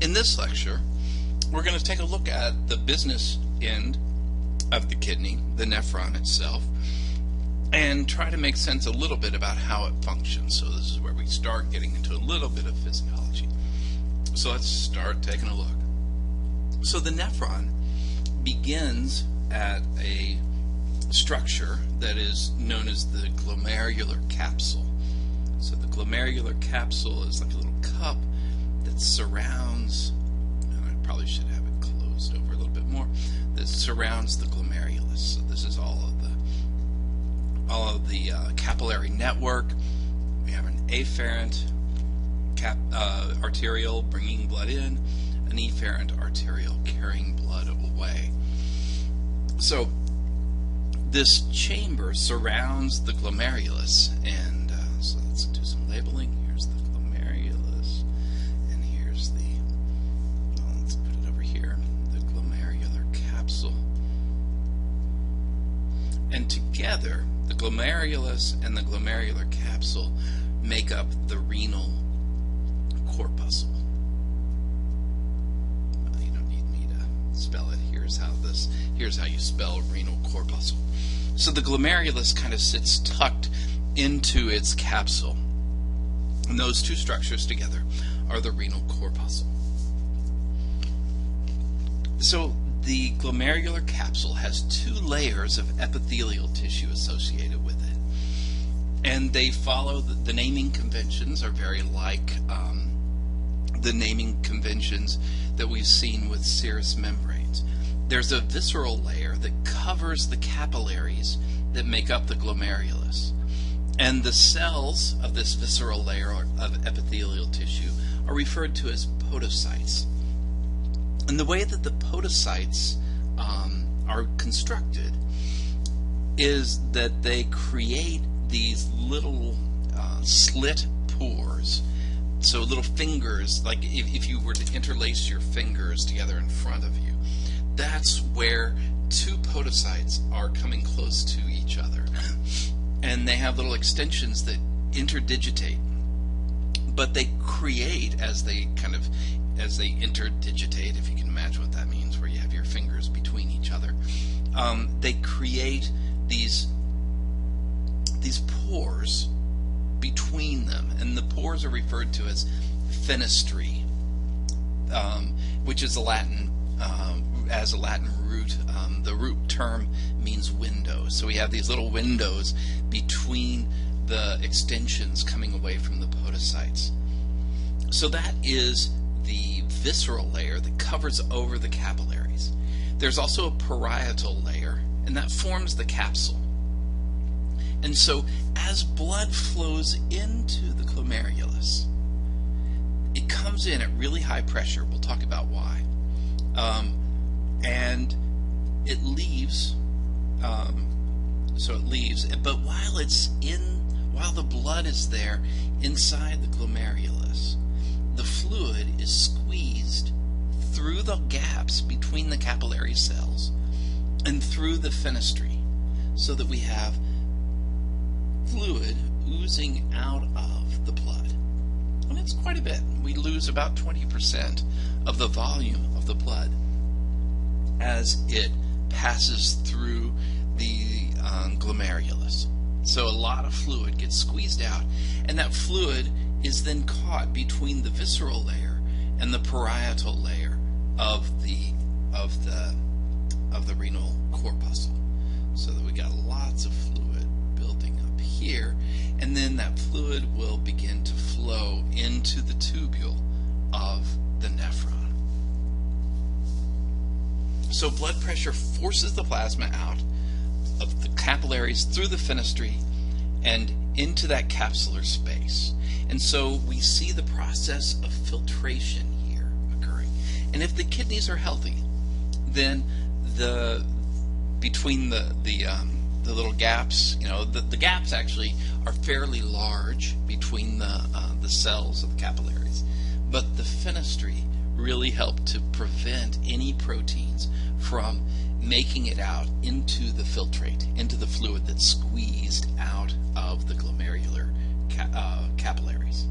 In this lecture, we're going to take a look at the business end of the kidney, the nephron itself, and try to make sense a little bit about how it functions. So this is where we start getting into a little bit of physiology. So let's start taking a look. So the nephron begins at a structure that is known as the glomerular capsule. So the glomerular capsule is like a little cup that surrounds, and I probably should have it closed over a little bit more, that surrounds the glomerulus. So this is all of the capillary network. We have an afferent arterial bringing blood in, an efferent arterial carrying blood away. So this chamber surrounds the glomerulus, and so let's do some labeling. Here's the glomerulus, and here's let's put it over here, the glomerular capsule. And together, the glomerulus and the glomerular capsule make up the renal corpuscle. Well, you don't need me to spell it. Here's how you spell renal corpuscle. So the glomerulus kind of sits tucked into its capsule, and those two structures together are the renal corpuscle. So the glomerular capsule has two layers of epithelial tissue associated with it, and they follow the naming conventions are very like the naming conventions that we've seen with serous membranes. There's a visceral layer that covers the capillaries that make up the glomerulus, and the cells of this visceral layer of epithelial tissue are referred to as podocytes. And the way that the podocytes are constructed is that they create these little slit pores. So little fingers, like if you were to interlace your fingers together in front of you, that's where two podocytes are coming close to each other. And they have little extensions that interdigitate. But they create, as they interdigitate, if you can imagine what that means, where you have your fingers between each other, they create these pores between them, and the pores are referred to as fenestri, which is a Latin root. The root term means window. So we have these little windows between the extensions coming away from the podocytes. So that is the visceral layer that covers over the capillaries. There's also a parietal layer, and that forms the capsule. And so as blood flows into the glomerulus, it comes in at really high pressure. We'll talk about why. And it leaves, but while the blood is there inside the glomerulus, the fluid is squeezed through the gaps between the capillary cells and through the fenestri, so that we have fluid oozing out of the blood. And it's quite a bit. We lose about 20% of the volume of the blood as it passes through the glomerulus. So a lot of fluid gets squeezed out, and that fluid is then caught between the visceral layer and the parietal layer of the renal corpuscle. So that we got lots of fluid building up here, and then that fluid will begin to flow into the tubule of the nephron. So blood pressure forces the plasma out of the capillaries through the fenestri and into that capsular space. And so we see the process of filtration here occurring. And if the kidneys are healthy, then between the little gaps, the gaps actually are fairly large between the cells of the capillaries, but the fenestri really help to prevent any proteins from making it out into the filtrate, into the fluid that's squeezed out of the glomerular capillaries.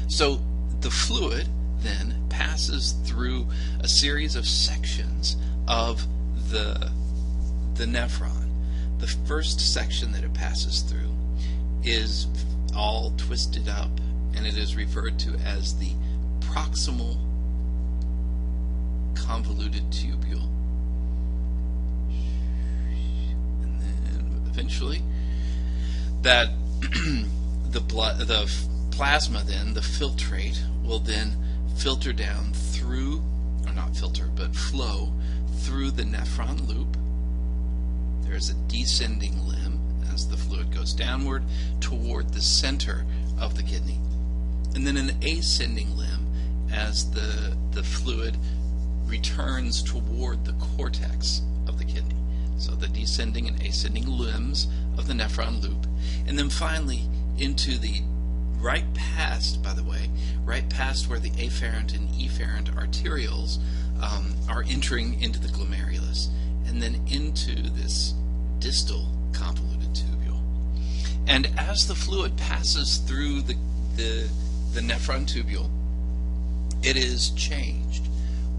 So the fluid then passes through a series of sections of the nephron. The first section that it passes through is all twisted up, and it is referred to as the proximal convoluted tubule. And then eventually that the plasma, then the filtrate, will then filter down through, or not filter, but flow through the nephron loop. There's a descending limb as the fluid goes downward toward the center of the kidney, and then an ascending limb as the fluid returns toward the cortex of the kidney. So the descending and ascending limbs of the nephron loop, and then finally into the right past where the afferent and efferent arterioles are entering into the glomerulus, and then into this distal convoluted tubule. And as the fluid passes through the nephron tubule, it is changed.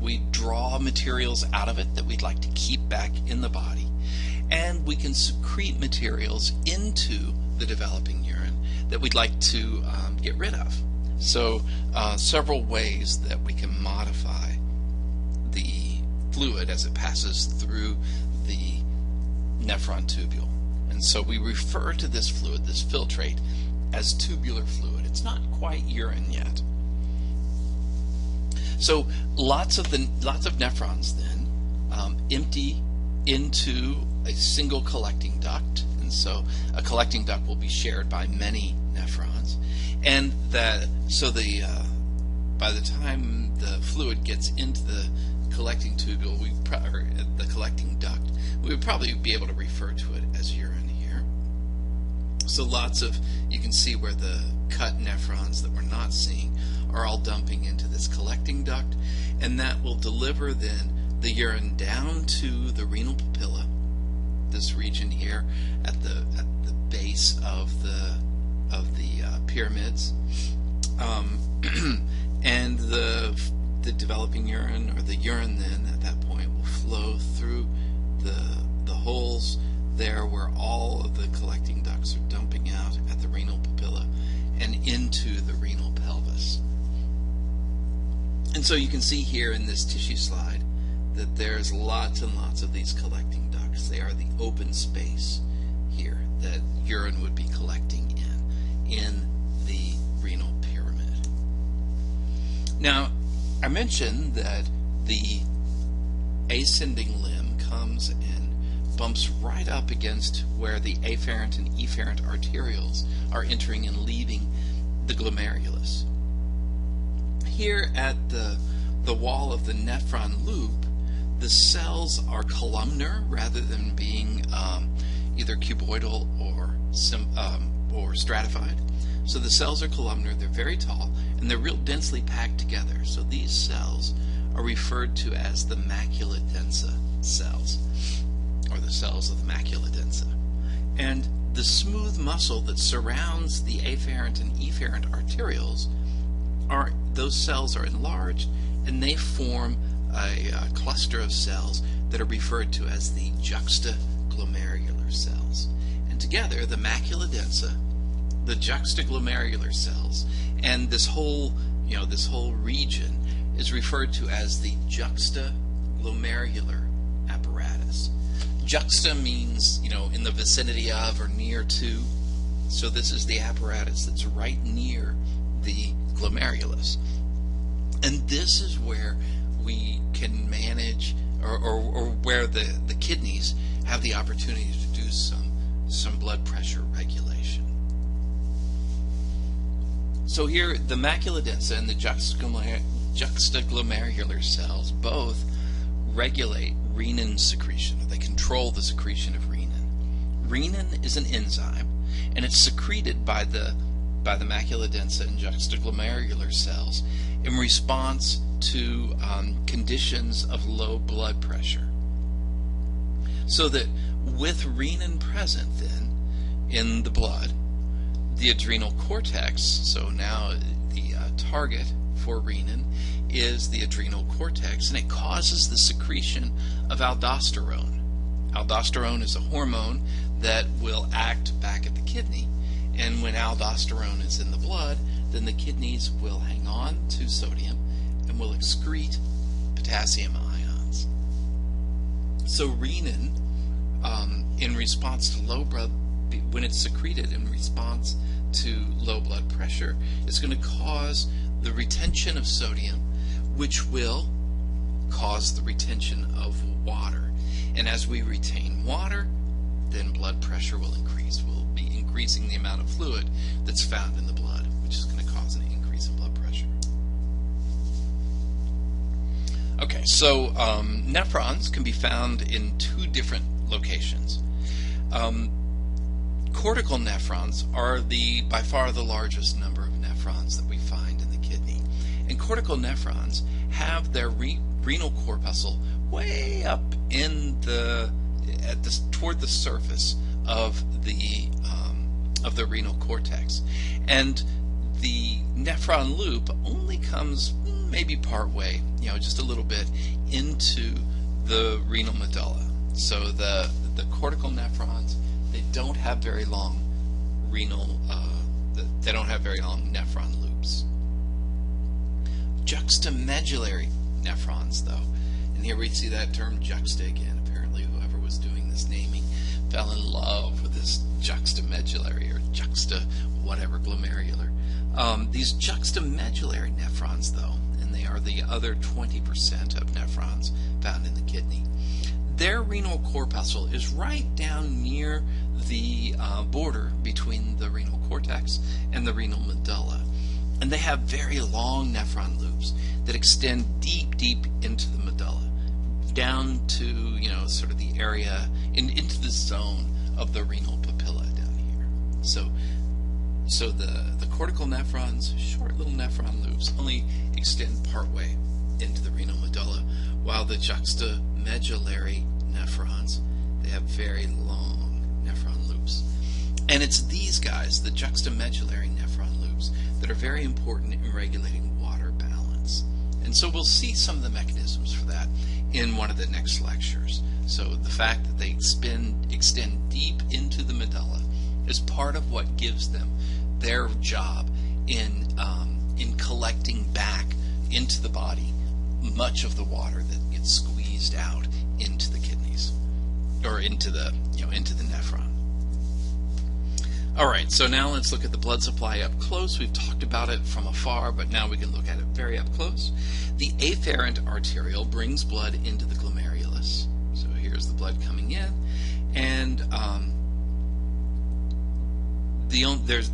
We draw materials out of it that we'd like to keep back in the body, and we can secrete materials into the developing urine that we'd like to get rid of. So several ways that we can modify the fluid as it passes through the nephron tubule. And so we refer to this fluid, this filtrate, as tubular fluid. It's not quite urine yet. So lots of nephrons then empty into a single collecting duct, and so a collecting duct will be shared by many nephrons, and by the time the fluid gets into the collecting tubule, or the collecting duct, we would probably be able to refer to it as urine here. So you can see where the cut nephrons that we're not seeing are all dumping into this collecting duct, and that will deliver then the urine down to the renal papilla, this region here at the base of the pyramids, and the developing urine, or the urine then at that point, will flow through the holes there where all of the collecting ducts are dumping out at the renal papilla and into the renal pelvis. And so you can see here in this tissue slide that there's lots and lots of these collecting ducts. They are the open space here that urine would be collecting in the renal pyramid. Now, I mentioned that the ascending limb comes and bumps right up against where the afferent and efferent arterioles are entering and leaving the glomerulus. Here at the wall of the nephron loop, the cells are columnar rather than being either cuboidal or stratified. So the cells are columnar, they're very tall, and they're real densely packed together. So these cells are referred to as the macula densa cells, or the cells of the macula densa. And the smooth muscle that surrounds the afferent and efferent arterioles, those cells are enlarged, and they form a cluster of cells that are referred to as the juxtaglomerular cells. And together, the macula densa, the juxtaglomerular cells, and this whole region is referred to as the juxtaglomerular apparatus. Juxta means, in the vicinity of or near to. So this is the apparatus that's right near the glomerulus. And this is where we can manage, or where the kidneys have the opportunity to do some blood pressure regulation. So here, the macula densa and the juxtaglomerular cells both regulate renin secretion, or they control the secretion of renin. Renin is an enzyme, and it's secreted by the macula densa and juxtaglomerular cells in response to conditions of low blood pressure. So that with renin present then in the blood, the adrenal cortex, so now the target for renin, is the adrenal cortex, and it causes the secretion of aldosterone. Aldosterone is a hormone that will act back at the kidney, and when aldosterone is in the blood, then the kidneys will hang on to sodium and will excrete potassium ions. So renin, in response to low blood, when it's secreted in response to low blood pressure, is going to cause the retention of sodium, which will cause the retention of water. And as we retain water, then blood pressure will increase. We'll be increasing the amount of fluid that's found in the blood, which is going to cause an increase in blood pressure. Okay, so nephrons can be found in two different locations. Cortical nephrons are by far the largest number of nephrons that we find in the kidney. And cortical nephrons have their renal corpuscle way up in toward the surface of the renal cortex, and the nephron loop only comes maybe part way, just a little bit into the renal medulla. So the cortical nephrons, they don't have very long nephron loops. Juxtamedullary nephrons, though, and here we see that term juxta again. Apparently whoever was doing this naming fell in love with this juxtamedullary or juxta whatever glomerular. These juxtamedullary nephrons, though, and they are the other 20% of nephrons found in the kidney, their renal corpuscle is right down near the border between the renal cortex and the renal medulla. And they have very long nephron loops that extend deep, deep into the medulla, down to, sort of the area, into the zone of the renal papilla down here. So the cortical nephrons, short little nephron loops, only extend partway into the renal medulla, while the juxtamedullary nephrons, they have very long nephron loops. And it's these guys, the juxtamedullary nephron loops, that are very important in regulating water balance. And so we'll see some of the mechanisms for that in one of the next lectures. So the fact that they extend deep into the medulla is part of what gives them their job in collecting back into the body much of the water that gets squeezed out into the kidneys, or into the nephron. All right, so now let's look at the blood supply up close. We've talked about it from afar, but now we can look at it very up close. The afferent arteriole brings blood into the glomerulus. So here's the blood coming in, and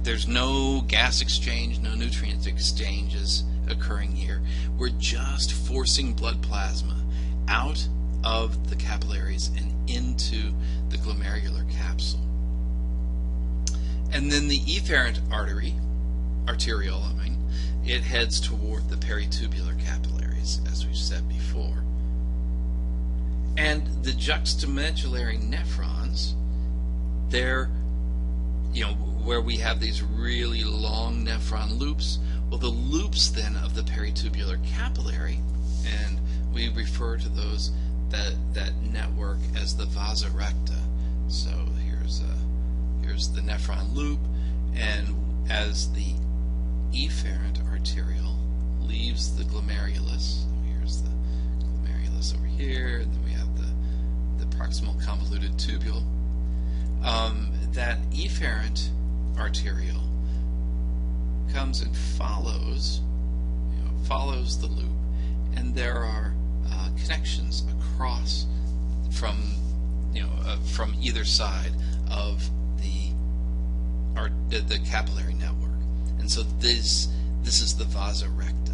there's no gas exchange, no nutrient exchanges occurring here. We're just forcing blood plasma out of the capillaries and into the glomerular capsule. And then the efferent arteriole, it heads toward the peritubular capillaries, as we've said before. And the juxtamedullary nephrons, they're, where we have these really long nephron loops, well, the loops then of the peritubular capillary, and we refer to those, that network, as the vasa recta. So here's the nephron loop, and as the efferent arteriole leaves the glomerulus, here's the glomerulus over here, and then we have the proximal convoluted tubule, that efferent arteriole comes and follows the loop, and there are connections across from either side of the capillary network. And so this is the vasa recta.